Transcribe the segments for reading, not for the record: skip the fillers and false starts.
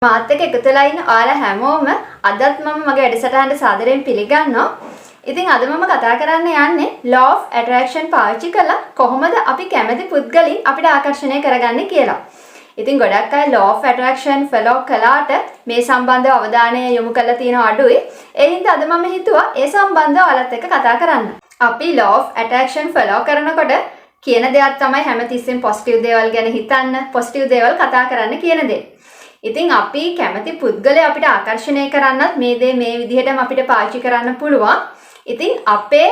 මාත් එක්ක එකතු වෙලා ඉන්න ඔයාලා හැමෝම අදත් මම මගේ වැඩසටහනට සාදරයෙන් පිළිගන්නවා. ඉතින් අද මම කතා කරන්න යන්නේ law of attraction පාවිච්චි කරලා කොහොමද අපි කැමති පුද්ගලයන් අපිට ආකර්ෂණය කරගන්නේ කියලා. ඉතින් ගොඩක් අය law of attraction follow කළාට මේ සම්බන්ධව අවධානය යොමු කරලා තියෙන අඩුයි. ඒ හින්දා අද මම හිතුවා ඒ සම්බන්ධව ඔයාලත් එක්ක කතා කරන්න. අපි law of attraction follow කරනකොට කියන දෙයක් තමයි හැමතිස්සෙම positive දේවල් ගැන හිතන්න, positive දේවල් කතා කරන්න කියන දේ. ඉතින් අපි කැමති පුද්ගලයා අපිට ආකර්ෂණය කරන්නත් මේ දේ මේ විදිහටම අපිට පාවිච්චි කරන්න පුළුවන්. ඉතින් අපේ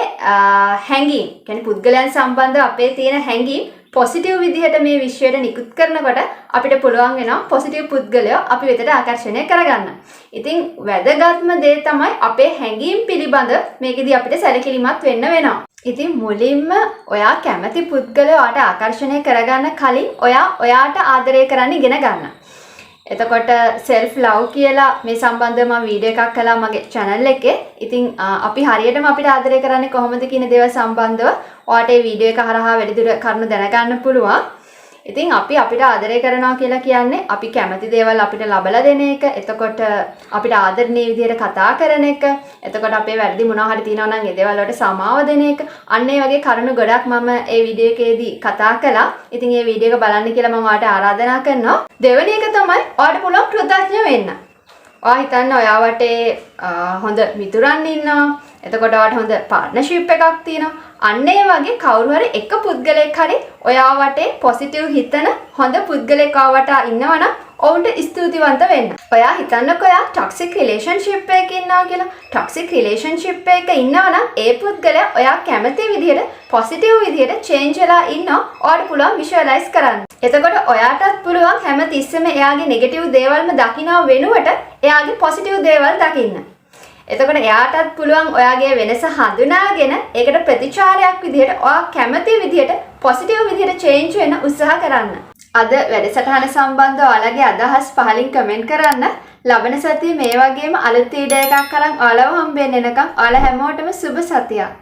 හැඟීම්, කියන්නේ පුද්ගලයන් සම්බන්ධව අපේ තියෙන හැඟීම් පොසිටිව් විදිහට මේ විශ්වයට නිකුත් කරනකොට අපිට පුළුවන් වෙනවා පොසිටිව් පුද්ගලයෝ අපි වෙතට ආකර්ෂණය කරගන්න. ඉතින් වැදගත්ම දේ තමයි අපේ හැඟීම් පිළිබඳ මේකෙදි අපිට සැලකිලිමත් වෙන්න වෙනවා. ඉතින් මුලින්ම ඔයා කැමති පුද්ගලයාට ආකර්ෂණය කරගන්න කලින් ඔයාට ආදරය කරන්න ඉගෙන ගන්න. එතකොට self love කියලා මේ සම්බන්ධව මම වීඩියෝ එකක් කළා මගේ channel එකේ. ඉතින් අපි හරියටම අපිට ආදරය කරන්නේ කොහොමද කියන දේවල් සම්බන්ධව ඔයාට මේ වීඩියෝ එක හරහා වැඩිදුර කරුණු දැනගන්න පුළුවන්. ඉතින් අපි අපිට ආදරය කරනවා කියලා කියන්නේ අපි කැමති දේවල් අපිට ලබලා දෙන එක. එතකොට අපිට ආදරණීය විදිහට කතා කරන එක. එතකොට අපේ වැරදි මොනවා හරි තියෙනවා නම් ඒ දේවල් වලට සමාව දෙන එක. අන්න ඒ වගේ කරුණු ගොඩක් මම මේ වීඩියෝ එකේදී කතා කළා. ඉතින් මේ වීඩියෝ එක බලන්න කියලා මම ඔයාලට ආරාධනා කරනවා. දෙවෙනි එක තමයි ඔයාලට පුළුවන් කෘතඥ වෙන්න. ඔයා හිතන්න ඔයා වටේ හොඳ මිතුරන් ඉන්නවා. එතකොට ඔයාට හොඳ පාර්ට්නර්ෂිප් එකක් තියෙනවා. අන්න ඒ වගේ කවුරු හරි එක පුද්ගලයෙක් හරි ඔයා වටේ පොසිටිව් හිතන හොඳ පුද්ගලයෙක් ආවට ඉන්නවනම් ඔවුන්ට ස්තුතිවන්ත වෙන්න. ඔයා හිතන්නකෝ ඔයා ටොක්සික් රිලේෂන්ෂිප් එකක ඉන්නවා කියලා. ටොක්සික් රිලේෂන්ෂිප් එකක ඉන්නවනම් ඒ පුද්ගලයා ඔයා කැමති විදිහට පොසිටිව් විදිහට චේන්ජ් වෙලා ඉන්නවා. ඔයාට පුළුවන් විෂුවලයිස් කරන්න. එතකොට ඔයාටත් පුළුවන් හැමතිස්සෙම එයාගේ නෙගටිව් දේවල්ම දකින්න වෙනුවට එයාගේ පොසිටිව් දේවල් දකින්න. එතකොට එයාටත් පුළුවන් ඔයාගේ වෙනස හඳුනාගෙන ඒකට ප්‍රතිචාරයක් විදිහට ඔයා කැමති විදිහට පොසිටිව් විදිහට චේන්ජ් වෙන්න උත්සාහ කරන්න. අද වැඩසටහන සම්බන්ධව ඔයාලගේ අදහස් පහලින් කමෙන්ට් කරන්න. ලබන සතියේ මේ වගේම අලුත් වීඩියෝ එකක් අරන් ඔයාලව හම්බෙන්න එනකම් ඔයාලා හැමෝටම සුබ සතියක්.